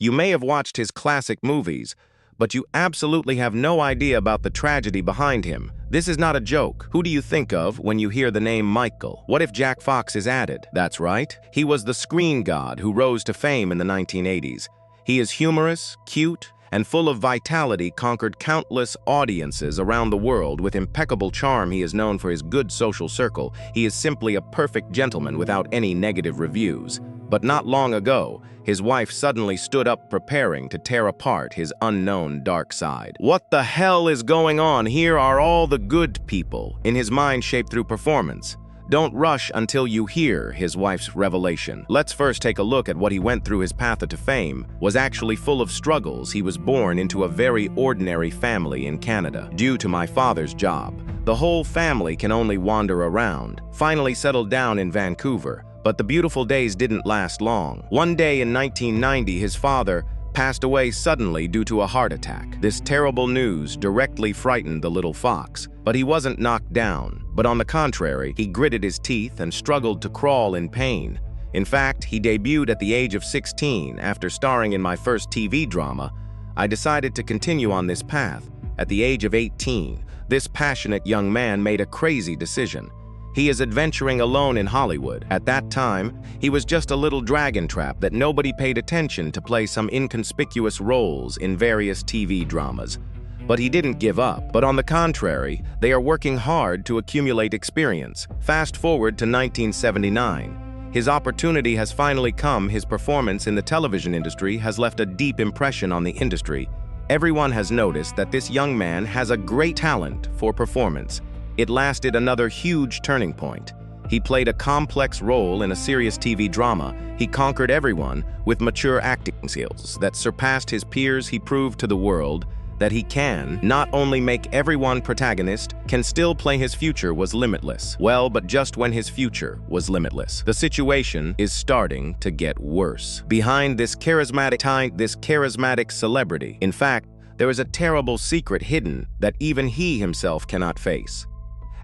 You may have watched his classic movies, but you absolutely have no idea about the tragedy behind him. This is not a joke. Who do you think of when you hear the name Michael? What if Jack Fox is added? That's right. He was the screen god who rose to fame in the 1980s. He is humorous, cute, and full of vitality, conquered countless audiences around the world. With impeccable charm, he is known for his good social circle. He is simply a perfect gentleman without any negative reviews. But not long ago, his wife suddenly stood up preparing to tear apart his unknown dark side. What the hell is going on? Here are all the good people, in his mind shaped through performance. Don't rush until you hear his wife's revelation. Let's first take a look at what he went through. His path to fame was actually full of struggles. He was born into a very ordinary family in Canada. Due to my father's job, the whole family can only wander around. Finally settled down in Vancouver, but the beautiful days didn't last long. One day in 1990, his father passed away suddenly due to a heart attack. This terrible news directly frightened the little fox, but he wasn't knocked down. But on the contrary, he gritted his teeth and struggled to crawl in pain. In fact, he debuted at the age of 16. After starring in my first TV drama, I decided to continue on this path. At the age of 18, this passionate young man made a crazy decision. He is adventuring alone in Hollywood. At that time, he was just a little dragon trap that nobody paid attention to play some inconspicuous roles in various TV dramas. But he didn't give up. But on the contrary, they are working hard to accumulate experience. Fast forward to 1979. His opportunity has finally come. His performance in the television industry has left a deep impression on the industry. Everyone has noticed that this young man has a great talent for performance. It lasted another huge turning point. He played a complex role in a serious TV drama. He conquered everyone with mature acting skills that surpassed his peers. He proved to the world that he can not only make everyone protagonist, can still play. His future was limitless. Well, but just when his future was limitless, the situation is starting to get worse. Behind this charismatic celebrity, in fact, there is a terrible secret hidden that even he himself cannot face.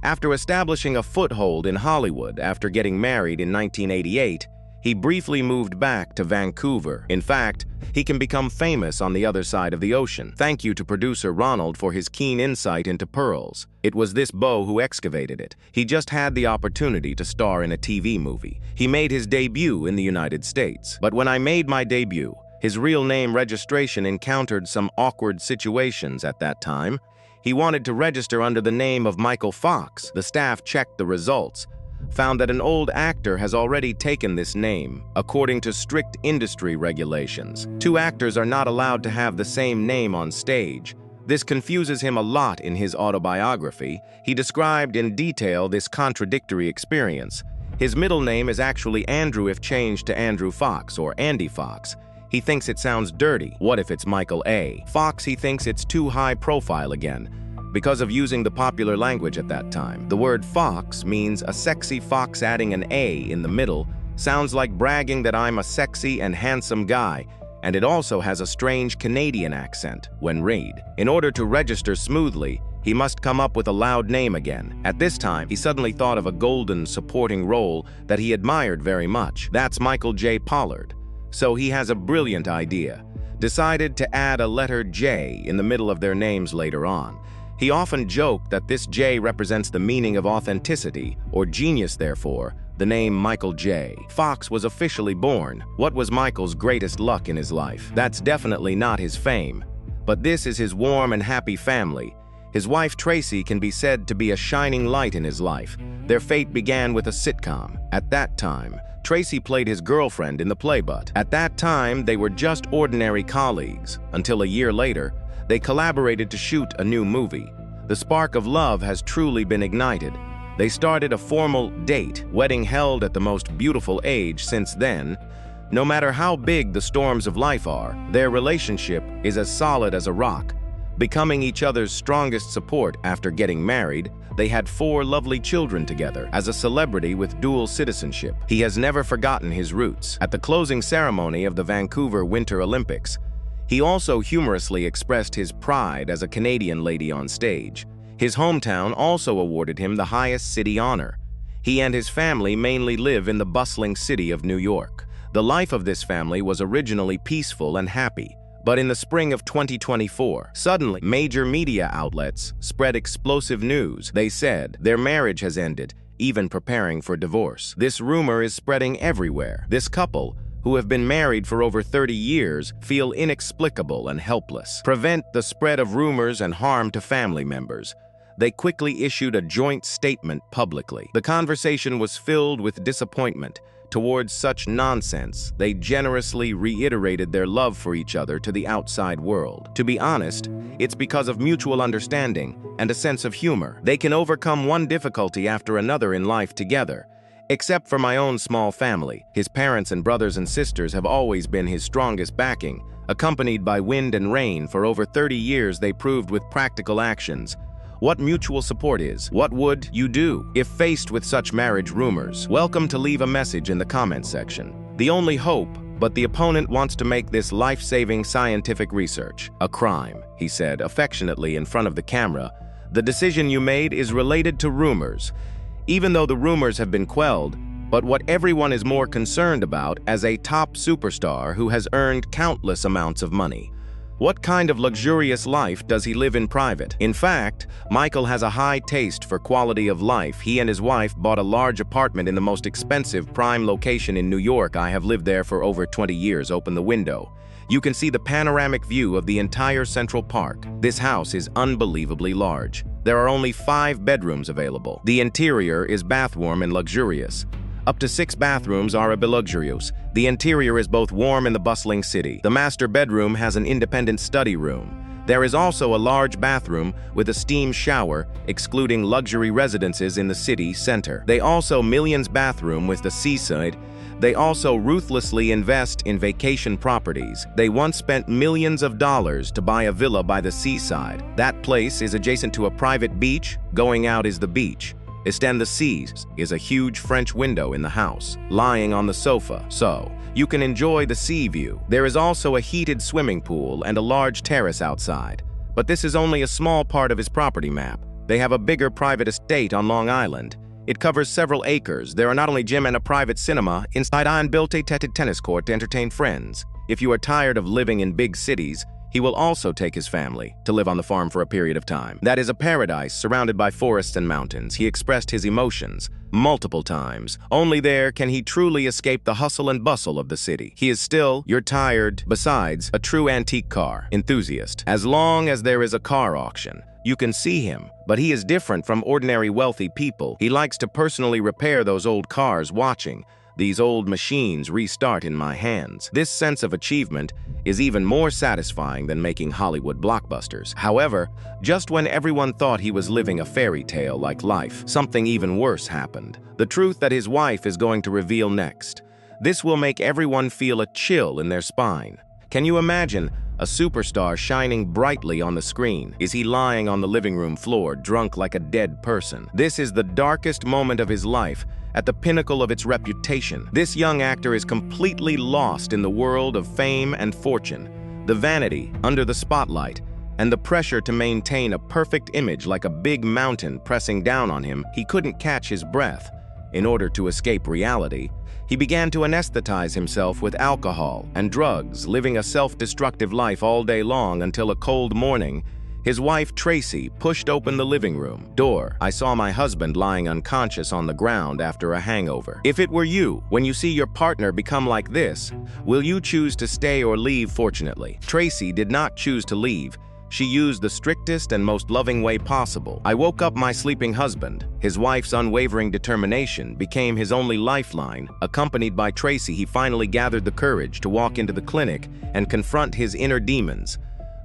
After establishing a foothold in Hollywood after getting married in 1988, he briefly moved back to Vancouver. In fact, he can become famous on the other side of the ocean. Thank you to producer Ronald for his keen insight into pearls. It was this Beau who excavated it. He just had the opportunity to star in a TV movie. He made his debut in the United States. But when I made my debut, his real name registration encountered some awkward situations at that time. He wanted to register under the name of Michael Fox. The staff checked the results, found that an old actor has already taken this name. According to strict industry regulations, two actors are not allowed to have the same name on stage. This confuses him a lot. In his autobiography, he described in detail this contradictory experience. His middle name is actually Andrew if changed to Andrew Fox or Andy Fox. He thinks it sounds dirty. What if it's Michael A. Fox? He thinks it's too high profile again, because of using the popular language at that time. The word fox means a sexy fox. Adding an A in the middle sounds like bragging that I'm a sexy and handsome guy, and it also has a strange Canadian accent when read. In order to register smoothly, he must come up with a loud name again. At this time, he suddenly thought of a golden supporting role that he admired very much. That's Michael J. Pollard. So he has a brilliant idea. Decided to add a letter J in the middle of their names later on. He often joked that this J represents the meaning of authenticity or genius. Therefore, the name Michael J. Fox was officially born. What was Michael's greatest luck in his life? That's definitely not his fame, but this is his warm and happy family. His wife Tracy can be said to be a shining light in his life. Their fate began with a sitcom. At that time, Tracy played his girlfriend in the play, but at that time they were just ordinary colleagues, until a year later, they collaborated to shoot a new movie. The spark of love has truly been ignited. They started a formal date, wedding held at the most beautiful age. Since then, no matter how big the storms of life are, their relationship is as solid as a rock, becoming each other's strongest support. After getting married, they had 4 lovely children together. As a celebrity with dual citizenship, he has never forgotten his roots. At the closing ceremony of the Vancouver Winter Olympics, he also humorously expressed his pride as a Canadian lady on stage. His hometown also awarded him the highest city honor. He and his family mainly live in the bustling city of New York. The life of this family was originally peaceful and happy, but in the spring of 2024, suddenly major media outlets spread explosive news. They said their marriage has ended, even preparing for divorce. This rumor is spreading everywhere. This couple, who have been married for over 30 years, feel inexplicable and helpless. Prevent the spread of rumors and harm to family members. They quickly issued a joint statement publicly. The conversation was filled with disappointment. Towards such nonsense, they generously reiterated their love for each other to the outside world. To be honest, it's because of mutual understanding and a sense of humor. They can overcome one difficulty after another in life together. Except for my own small family, his parents and brothers and sisters have always been his strongest backing. Accompanied by wind and rain for over 30 years, they proved with practical actions what mutual support is. What would you do if faced with such marriage rumors? Welcome to leave a message in the comment section. The only hope, but the opponent wants to make this life-saving scientific research a crime, he said affectionately in front of the camera. The decision you made is related to rumors. Even though the rumors have been quelled, but what everyone is more concerned about as a top superstar who has earned countless amounts of money. What kind of luxurious life does he live in private? In fact, Michael has a high taste for quality of life. He and his wife bought a large apartment in the most expensive prime location in New York. I have lived there for over 20 years. Open the window. You can see the panoramic view of the entire Central Park. This house is unbelievably large. There are only 5 bedrooms available. The interior is bathwarm and luxurious. Up to 6 bathrooms are luxurious. The interior is both warm in the bustling city. The master bedroom has an independent study room. There is also a large bathroom with a steam shower, excluding luxury residences in the city center. They also millions bathroom with the seaside. They also ruthlessly invest in vacation properties. They once spent millions of dollars to buy a villa by the seaside. That place is adjacent to a private beach. Going out is the beach. Extend the seas is a huge French window in the house, lying on the sofa, so you can enjoy the sea view. There is also a heated swimming pool and a large terrace outside. But this is only a small part of his property map. They have a bigger private estate on Long Island. It covers several acres. There are not only gym and a private cinema inside and built a tennis court to entertain friends. If you are tired of living in big cities, he will also take his family to live on the farm for a period of time. That is a paradise surrounded by forests and mountains. He expressed his emotions multiple times. Only there can he truly escape the hustle and bustle of the city. He is still, you're tired, besides, a true antique car enthusiast. As long as there is a car auction, you can see him, but he is different from ordinary wealthy people. He likes to personally repair those old cars, watching these old machines restart in my hands. This sense of achievement is even more satisfying than making Hollywood blockbusters. However, just when everyone thought he was living a fairy tale like life, something even worse happened. The truth that his wife is going to reveal next. This will make everyone feel a chill in their spine. Can you imagine a superstar shining brightly on the screen? Is he lying on the living room floor, drunk like a dead person? This is the darkest moment of his life, at the pinnacle of its reputation. This young actor is completely lost in the world of fame and fortune, the vanity under the spotlight, and the pressure to maintain a perfect image like a big mountain pressing down on him. He couldn't catch his breath. In order to escape reality, he began to anesthetize himself with alcohol and drugs, living a self-destructive life all day long until a cold morning, his wife Tracy pushed open the living room door. I saw my husband lying unconscious on the ground after a hangover. If it were you, when you see your partner become like this, will you choose to stay or leave? Fortunately, Tracy did not choose to leave. She used the strictest and most loving way possible. I woke up my sleeping husband. His wife's unwavering determination became his only lifeline. Accompanied by Tracy, he finally gathered the courage to walk into the clinic and confront his inner demons.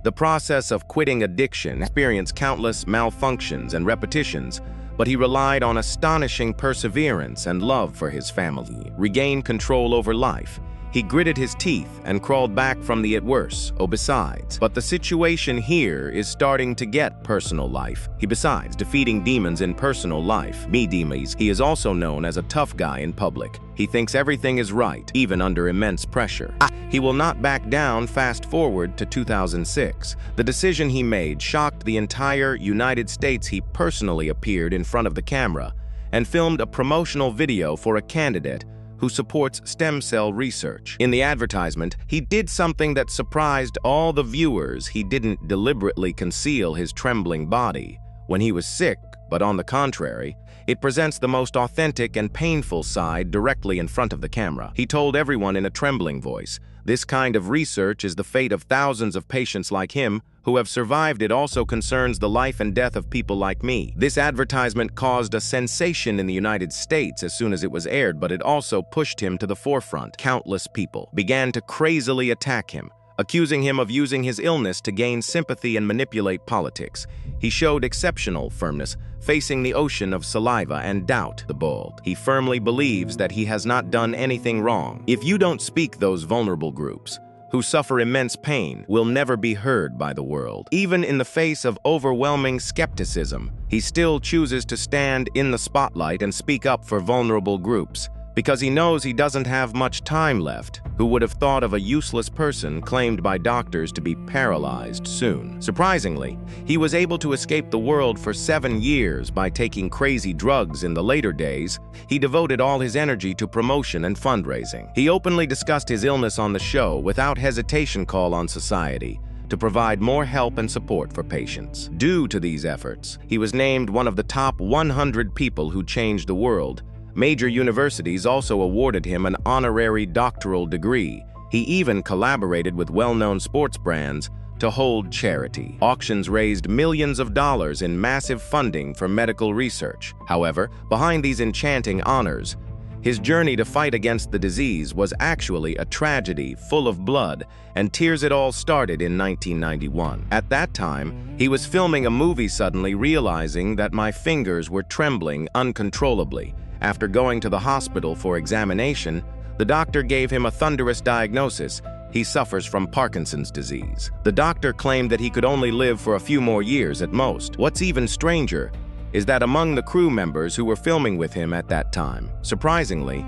The process of quitting addiction experienced countless malfunctions and repetitions, but he relied on astonishing perseverance and love for his family. Regained control over life. He gritted his teeth and crawled back from the worse. Besides. But the situation here is starting to get personal life. Besides defeating demons in personal life, he is also known as a tough guy in public. He thinks everything is right, even under immense pressure. He will not back down. Fast forward to 2006. The decision he made shocked the entire United States. He personally appeared in front of the camera and filmed a promotional video for a candidate who supports stem cell research. In the advertisement, he did something that surprised all the viewers. He didn't deliberately conceal his trembling body when he was sick, but on the contrary, it presents the most authentic and painful side directly in front of the camera. He told everyone in a trembling voice, "This kind of research is the fate of thousands of patients like him who have survived. It also concerns the life and death of people like me." This advertisement caused a sensation in the United States as soon as it was aired, but it also pushed him to the forefront. Countless people began to crazily attack him, accusing him of using his illness to gain sympathy and manipulate politics. He showed exceptional firmness, facing the ocean of saliva and doubt. The bold. He firmly believes that he has not done anything wrong. If you don't speak, those vulnerable groups, who suffer immense pain, will never be heard by the world. Even in the face of overwhelming skepticism, he still chooses to stand in the spotlight and speak up for vulnerable groups, because he knows he doesn't have much time left. Who would have thought of a useless person claimed by doctors to be paralyzed soon? Surprisingly, he was able to escape the world for 7 years by taking crazy drugs. In the later days, he devoted all his energy to promotion and fundraising. He openly discussed his illness on the show without hesitation, call on society to provide more help and support for patients. Due to these efforts, he was named one of the top 100 people who changed the world. Major universities also awarded him an honorary doctoral degree. He even collaborated with well-known sports brands to hold charity. Auctions raised millions of dollars in massive funding for medical research. However, behind these enchanting honors, his journey to fight against the disease was actually a tragedy full of blood and tears. It all started in 1991. At that time, he was filming a movie, suddenly realizing that my fingers were trembling uncontrollably. After going to the hospital for examination, the doctor gave him a thunderous diagnosis. He suffers from Parkinson's disease. The doctor claimed that he could only live for a few more years at most. What's even stranger is that among the crew members who were filming with him at that time, surprisingly,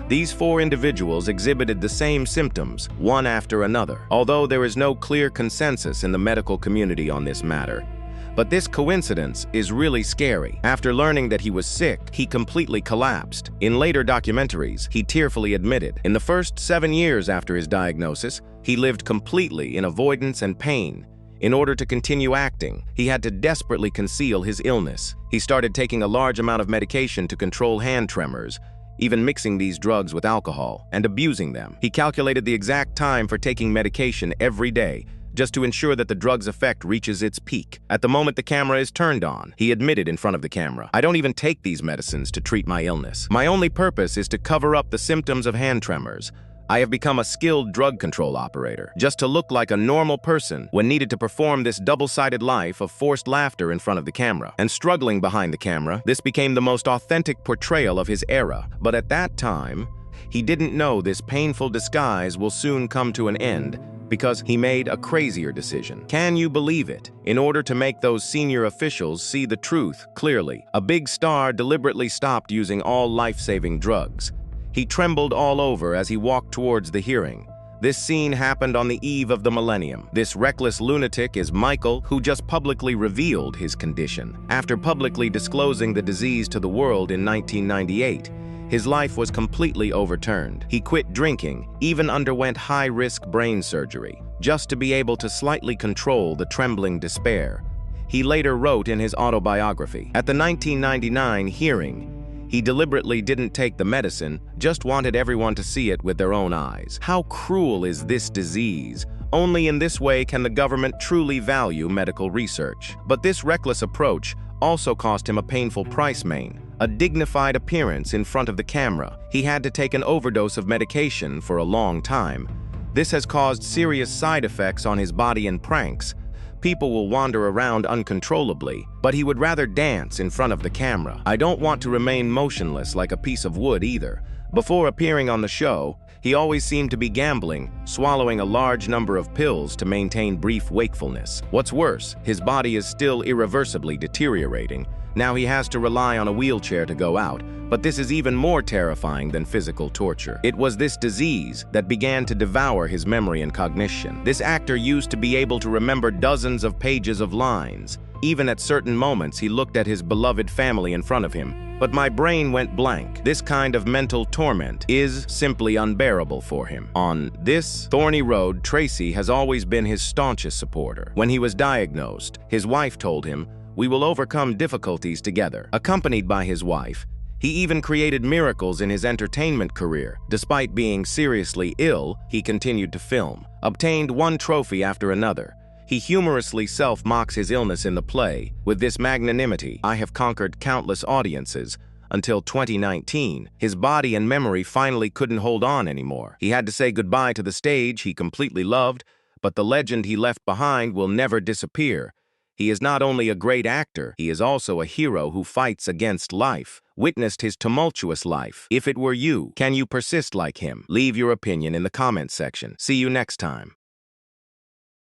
these 4 individuals exhibited the same symptoms, one after another. Although there is no clear consensus in the medical community on this matter, but this coincidence is really scary. After learning that he was sick, he completely collapsed. In later documentaries, he tearfully admitted, in the first 7 years after his diagnosis, he lived completely in avoidance and pain. In order to continue acting, he had to desperately conceal his illness. He started taking a large amount of medication to control hand tremors, even mixing these drugs with alcohol and abusing them. He calculated the exact time for taking medication every day, just to ensure that the drug's effect reaches its peak. At the moment the camera is turned on, he admitted in front of the camera, "I don't even take these medicines to treat my illness. My only purpose is to cover up the symptoms of hand tremors. I have become a skilled drug control operator, just to look like a normal person when needed to perform this double-sided life of forced laughter in front of the camera and struggling behind the camera. This became the most authentic portrayal of his era. But at that time, he didn't know this painful disguise will soon come to an end, because he made a crazier decision. Can you believe it? In order to make those senior officials see the truth clearly, a big star deliberately stopped using all life-saving drugs. He trembled all over as he walked towards the hearing. This scene happened on the eve of the millennium. This reckless lunatic is Michael, who just publicly revealed his condition. After publicly disclosing the disease to the world in 1998, his life was completely overturned. He quit drinking, even underwent high-risk brain surgery, just to be able to slightly control the trembling despair. He later wrote in his autobiography, at the 1999 hearing, he deliberately didn't take the medicine, just wanted everyone to see it with their own eyes. How cruel is this disease? Only in this way can the government truly value medical research. But this reckless approach also cost him a painful price, a dignified appearance in front of the camera. He had to take an overdose of medication for a long time. This has caused serious side effects on his body and pranks. People will wander around uncontrollably, but he would rather dance in front of the camera. I don't want to remain motionless like a piece of wood either. Before appearing on the show, he always seemed to be gambling, swallowing a large number of pills to maintain brief wakefulness. What's worse, his body is still irreversibly deteriorating. Now he has to rely on a wheelchair to go out, but this is even more terrifying than physical torture. It was this disease that began to devour his memory and cognition. This actor used to be able to remember dozens of pages of lines. Even at certain moments, he looked at his beloved family in front of him, but my brain went blank. This kind of mental torment is simply unbearable for him. On this thorny road, Tracy has always been his staunchest supporter. When he was diagnosed, his wife told him, "We will overcome difficulties together." Accompanied by his wife, he even created miracles in his entertainment career. Despite being seriously ill, he continued to film, obtained one trophy after another. He humorously self-mocks his illness in the play. "With this magnanimity, I have conquered countless audiences." Until 2019, his body and memory finally couldn't hold on anymore. He had to say goodbye to the stage he completely loved, but the legend he left behind will never disappear. He is not only a great actor, he is also a hero who fights against life. Witnessed his tumultuous life. If it were you, can you persist like him? Leave your opinion in the comments section. See you next time.